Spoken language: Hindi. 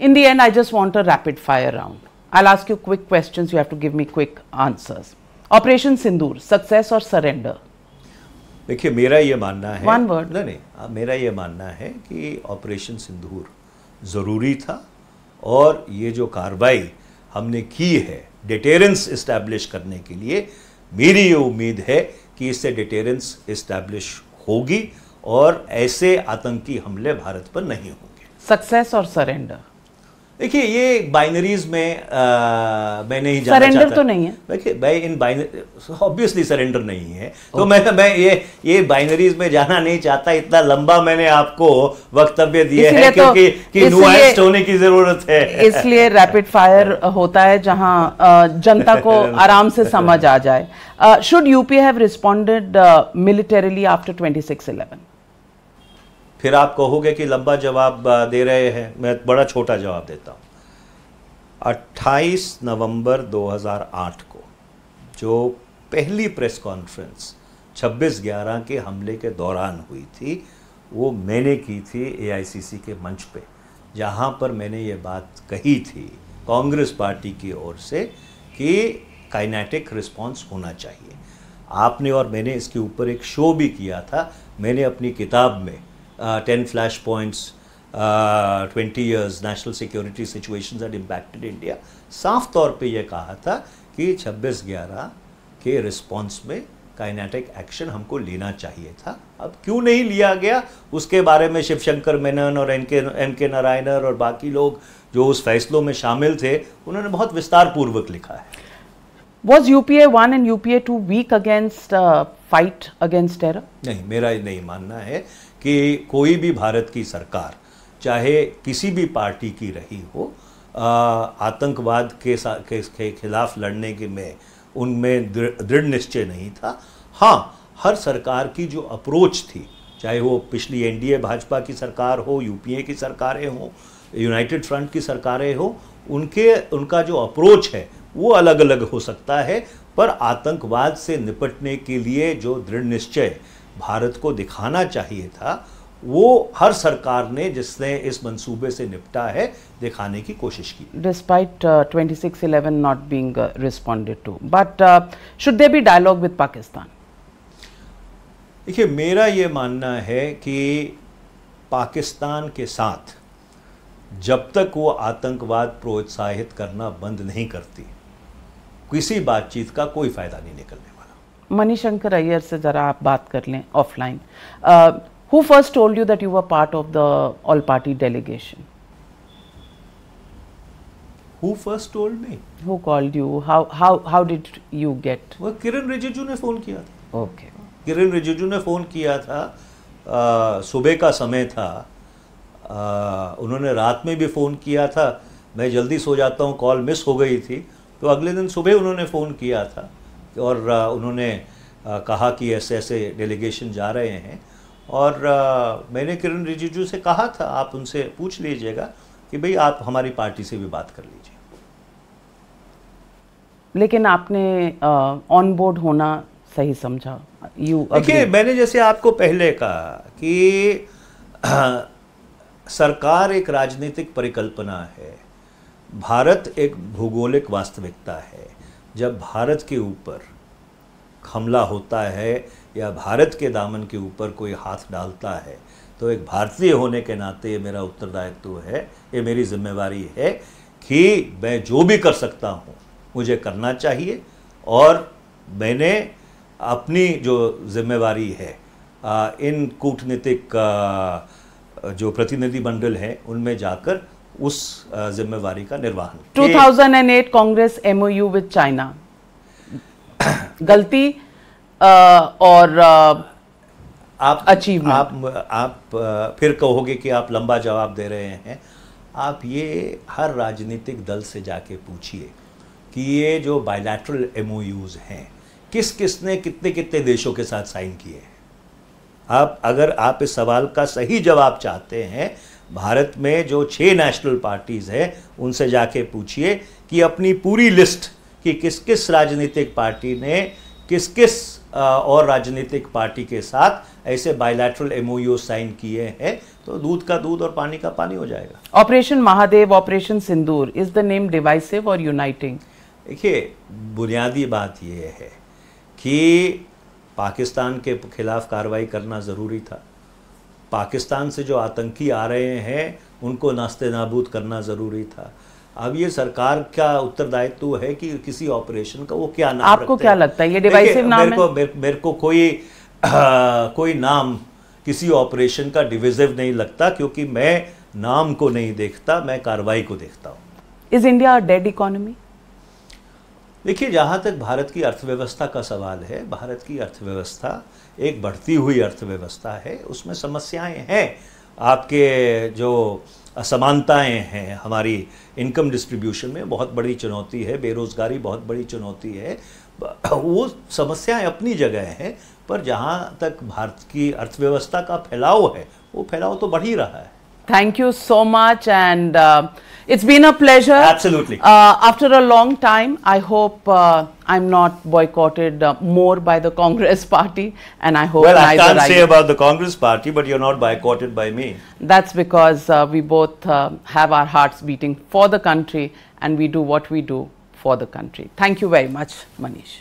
In the end, I just want a rapid fire round. I'll ask you quick questions. You have to give me quick answers. Operation Sindoor, success or surrender? देखिए, मेरा ये मानना है, One word. नहीं, मेरा ये मानना है कि ऑपरेशन सिंदूर ज़रूरी था और ये जो कार्रवाई हमने की है डिटेरेंस इस्टेब्लिश करने के लिए, मेरी ये उम्मीद है कि इससे डिटेरेंस इस्टेब्लिश होगी और ऐसे आतंकी हमले भारत पर नहीं होंगे। सक्सेस और सरेंडर? देखिए, ये बाइनरीज में मैं नहीं जाना चाहता। सरेंडर तो नहीं है। देखिए, भाई इन बाइनरी ऑब्वियसली सरेंडर नहीं है, तो मैं ये बाइनरीज में जाना नहीं चाहता। इतना लंबा मैंने आपको वक्तव्य दिया है क्योंकि नुआंस्ड होने की जरूरत है। इसलिए रैपिड फायर होता है जहां जनता को आराम से समझ आ जाए। Should UP have responded militarily after 26/11? फिर आप कहोगे कि लंबा जवाब दे रहे हैं, मैं बड़ा छोटा जवाब देता हूँ। 28 नवंबर 2008 को जो पहली प्रेस कॉन्फ्रेंस 26/11 के हमले के दौरान हुई थी, वो मैंने की थी AICC के मंच पे, जहाँ पर मैंने ये बात कही थी कांग्रेस पार्टी की ओर से कि काइनेटिक रिस्पांस होना चाहिए। आपने और मैंने इसके ऊपर एक शो भी किया था। मैंने अपनी किताब में 10 flash points 20 years national security situations that impacted India, साफ तौर पे ये कहा था कि 26/11 के रिस्पांस में काइनेटिक एक्शन हमको लेना चाहिए था। अब क्यों नहीं लिया गया, उसके बारे में शिवशंकर मेनन और एम के नारायणन और बाकी लोग जो उस फैसलों में शामिल थे, उन्होंने बहुत विस्तार पूर्वक लिखा है। Was UPA 1 and UPA 2 weak against fight against terror? नहीं, मेरा नहीं मानना है कि कोई भी भारत की सरकार, चाहे किसी भी पार्टी की रही हो, आतंकवाद के खिलाफ लड़ने के में उनमें दृढ़ निश्चय नहीं था। हाँ, हर सरकार की जो अप्रोच थी, चाहे वो पिछली NDA भाजपा की सरकार हो, UPA की सरकारें हो, यूनाइटेड फ्रंट की सरकारें हो, उनका जो अप्रोच है वो अलग अलग हो सकता है, पर आतंकवाद से निपटने के लिए जो दृढ़ निश्चय भारत को दिखाना चाहिए था, वो हर सरकार ने जिसने इस मंसूबे से निपटा है दिखाने की कोशिश की। Despite 26/11 not being responded to, but should there be dialogue with Pakistan? देखिए, मेरा ये मानना है कि पाकिस्तान के साथ जब तक वो आतंकवाद प्रोत्साहित करना बंद नहीं करती, किसी बातचीत का कोई फायदा नहीं निकलने वाला। मणिशंकर अय्यर से जरा आप बात कर लें offline. Who first told you that you were part of the all-party delegation? Who first told me? Who called you? How did you get? वो किरण रिजिजू ने फ़ोन किया था। Okay. किरण रिजिजू ने फ़ोन किया था, सुबह का समय था, उन्होंने रात में भी फ़ोन किया था। मैं जल्दी सो जाता हूँ, कॉल मिस हो गई थी, तो अगले दिन सुबह उन्होंने फ़ोन किया था और उन्होंने कहा कि ऐसे ऐसे डेलीगेशन जा रहे हैं। और मैंने किरण रिजिजू से कहा था, आप उनसे पूछ लीजिएगा कि भाई आप हमारी पार्टी से भी बात कर लीजिए। लेकिन आपने ऑन बोर्ड होना सही समझा? देखिए, मैंने जैसे आपको पहले कहा कि सरकार एक राजनीतिक परिकल्पना है, भारत एक भूगोलिक वास्तविकता है। जब भारत के ऊपर हमला होता है या भारत के दामन के ऊपर कोई हाथ डालता है, तो एक भारतीय होने के नाते ये मेरा उत्तरदायित्व है, ये मेरी जिम्मेवारी है कि मैं जो भी कर सकता हूँ मुझे करना चाहिए। और मैंने अपनी जो जिम्मेवारी है इन कूटनीतिक जो प्रतिनिधि मंडल है उनमें जाकर उस जिम्मेवारी का निर्वहन। 2008 कांग्रेस MOU विद चाइना, गलती और आप फिर कहोगे कि आप लंबा जवाब दे रहे हैं। आप ये हर राजनीतिक दल से जाके पूछिए कि ये जो बायलैटरल MOUs हैं किसने कितने कितने देशों के साथ साइन किए हैं। अगर आप इस सवाल का सही जवाब चाहते हैं, भारत में जो 6 नेशनल पार्टीज़ हैं उनसे जाके पूछिए कि अपनी पूरी लिस्ट कि किस किस राजनीतिक पार्टी ने किस किस और राजनीतिक पार्टी के साथ ऐसे बायलैटरल एमओयू साइन किए हैं, तो दूध का दूध और पानी का पानी हो जाएगा। Operation Mahadev, operation Sindoor, is the name divisive और यूनाइटिंग? देखिए, बुनियादी बात यह है कि पाकिस्तान के खिलाफ कार्रवाई करना ज़रूरी था। पाकिस्तान से जो आतंकी आ रहे हैं उनको नास्ते नाबूद करना ज़रूरी था। अब ये सरकार का उत्तरदायित्व है कि किसी ऑपरेशन का वो क्या नाम आपको क्या लगता है ये डिवाइसिव नाम है? मेरे को कोई नाम किसी ऑपरेशन का डिविजिव नहीं लगता, क्योंकि मैं नाम को नहीं देखता, मैं कार्रवाई को देखता हूँ। Is India a dead economy? देखिए, जहाँ तक भारत की अर्थव्यवस्था का सवाल है, भारत की अर्थव्यवस्था एक बढ़ती हुई अर्थव्यवस्था है। उसमें समस्याएं हैं, आपके जो असमानताएं हैं, हमारी इनकम डिस्ट्रीब्यूशन में बहुत बड़ी चुनौती है, बेरोज़गारी बहुत बड़ी चुनौती है। वो समस्याएं अपनी जगह हैं, पर जहाँ तक भारत की अर्थव्यवस्था का फैलाव है, वो फैलाव तो बढ़ ही रहा है। Thank you so much, and it's been a pleasure. Absolutely. After a long time, I hope I'm not boycotted more by the Congress party, and I hope well, I neither can't are say you. about the Congress party, but you're not boycotted by me. That's because we both have our hearts beating for the country, and we do what we do for the country. Thank you very much, Manish.